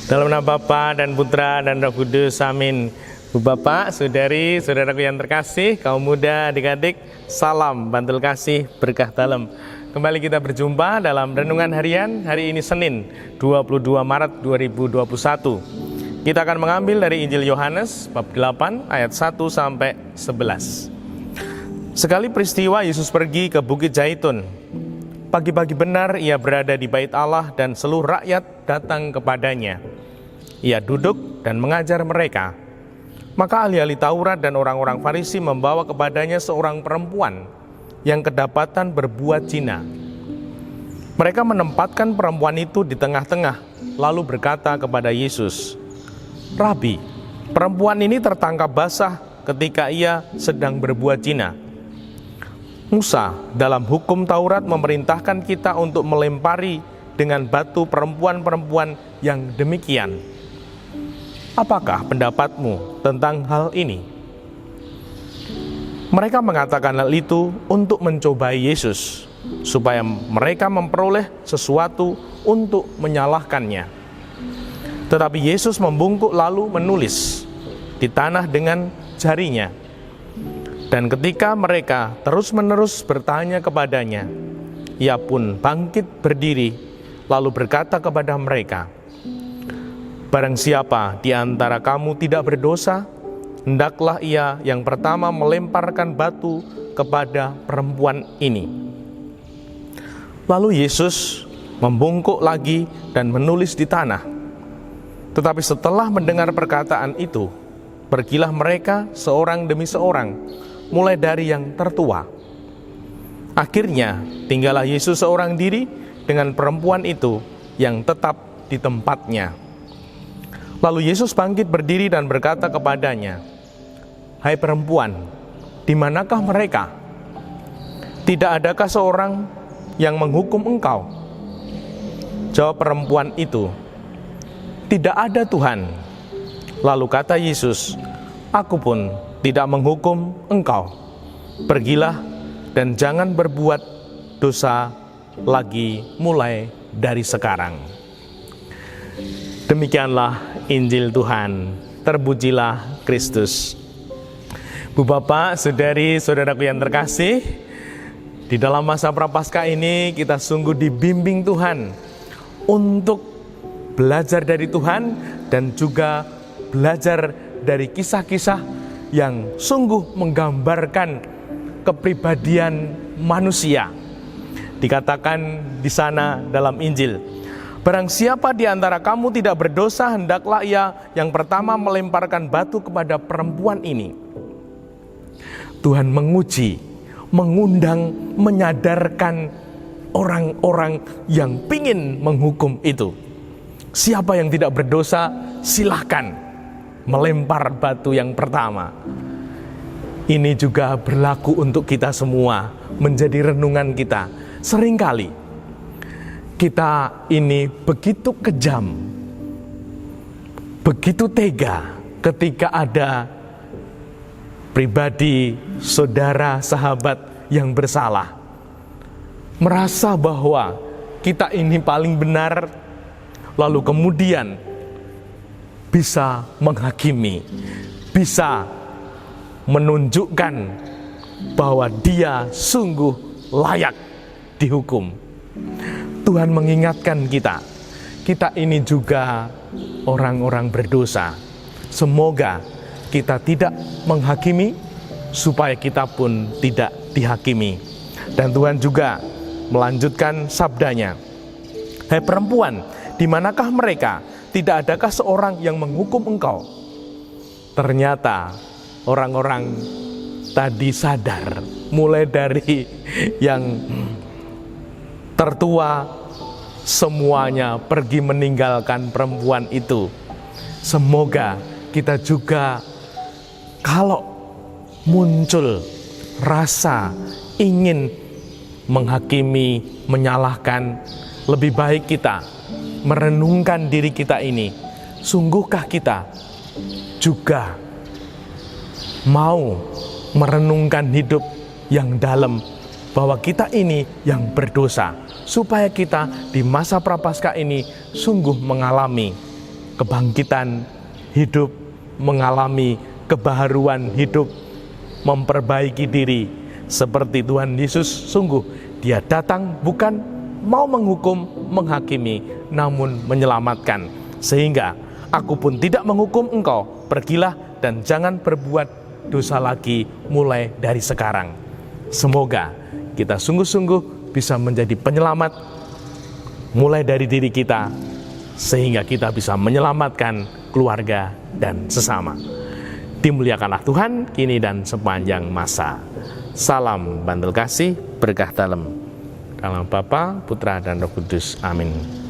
Dalam nama Bapa dan Putra dan Roh Kudus, amin. Bu Bapak, Saudari, Saudaraku yang terkasih, kaum muda, adik-adik, salam bantul kasih berkah dalam. Kembali kita berjumpa dalam Renungan Harian hari ini Senin 22 Maret 2021. Kita akan mengambil dari Injil Yohanes bab 8 ayat 1 sampai 11. Sekali peristiwa Yesus pergi ke Bukit Zaitun. Pagi-pagi benar ia berada di bait Allah dan seluruh rakyat datang kepadanya. Ia duduk dan mengajar mereka. Maka ahli-ahli Taurat dan orang-orang Farisi membawa kepadanya seorang perempuan yang kedapatan berbuat zina. Mereka menempatkan perempuan itu di tengah-tengah, lalu berkata kepada Yesus, "Rabi, perempuan ini tertangkap basah ketika ia sedang berbuat zina. Musa dalam hukum Taurat memerintahkan kita untuk melempari dengan batu perempuan-perempuan yang demikian. Apakah pendapatmu tentang hal ini?" Mereka mengatakan hal itu untuk mencobai Yesus, supaya mereka memperoleh sesuatu untuk menyalahkannya. Tetapi Yesus membungkuk lalu menulis di tanah dengan jarinya. Dan ketika mereka terus-menerus bertanya kepadanya, ia pun bangkit berdiri, lalu berkata kepada mereka, "Barang siapa di antara kamu tidak berdosa, hendaklah ia yang pertama melemparkan batu kepada perempuan ini." Lalu Yesus membungkuk lagi dan menulis di tanah. Tetapi setelah mendengar perkataan itu, pergilah mereka seorang demi seorang, mulai dari yang tertua. Akhirnya tinggallah Yesus seorang diri dengan perempuan itu yang tetap di tempatnya. Lalu Yesus bangkit berdiri dan berkata kepadanya, "Hai perempuan, di manakah mereka? Tidak adakah seorang yang menghukum engkau?" Jawab perempuan itu, "Tidak ada, Tuhan." Lalu kata Yesus, "Aku pun tidak menghukum engkau. Pergilah dan jangan berbuat dosa lagi mulai dari sekarang." Demikianlah Injil Tuhan. Terpujilah Kristus. Bu Bapak, Saudari, Saudaraku yang terkasih, di dalam masa Prapaskah ini kita sungguh dibimbing Tuhan untuk belajar dari Tuhan dan juga belajar dari kisah-kisah yang sungguh menggambarkan kepribadian manusia. Dikatakan di sana dalam Injil, "Barang siapa di antara kamu tidak berdosa, hendaklah ia yang pertama melemparkan batu kepada perempuan ini." Tuhan menguji, mengundang, menyadarkan orang-orang yang ingin menghukum itu. Siapa yang tidak berdosa, silahkan melempar batu yang pertama. Ini juga berlaku untuk kita semua, menjadi renungan kita. Seringkali kita ini begitu kejam, begitu tega ketika ada pribadi, saudara, sahabat yang bersalah. Merasa bahwa kita ini paling benar, lalu kemudian bisa menghakimi, bisa menunjukkan bahwa dia sungguh layak dihukum. Tuhan mengingatkan kita, kita ini juga orang-orang berdosa. Semoga kita tidak menghakimi, supaya kita pun tidak dihakimi. Dan Tuhan juga melanjutkan sabdanya, "Hai perempuan, di manakah mereka? Tidak adakah seorang yang menghukum engkau?" Ternyata orang-orang tadi sadar, mulai dari yang tertua, semuanya pergi meninggalkan perempuan itu. Semoga kita juga, kalau muncul rasa ingin menghakimi, menyalahkan, lebih baik kita merenungkan diri kita ini. Sungguhkah kita juga mau merenungkan hidup yang dalam, bahwa kita ini yang berdosa, supaya kita di masa Prapaskah ini sungguh mengalami kebangkitan hidup, mengalami kebaharuan hidup, memperbaiki diri. Seperti Tuhan Yesus, sungguh Dia datang bukan mau menghukum, menghakimi, namun menyelamatkan. Sehingga aku pun tidak menghukum engkau, pergilah dan jangan berbuat dosa lagi mulai dari sekarang. Semoga kita sungguh-sungguh bisa menjadi penyelamat mulai dari diri kita, sehingga kita bisa menyelamatkan keluarga dan sesama. Dimuliakanlah Tuhan kini dan sepanjang masa. Salam bantul kasih, berkah dalam. Dalam Bapa, Putra, dan Roh Kudus. Amin.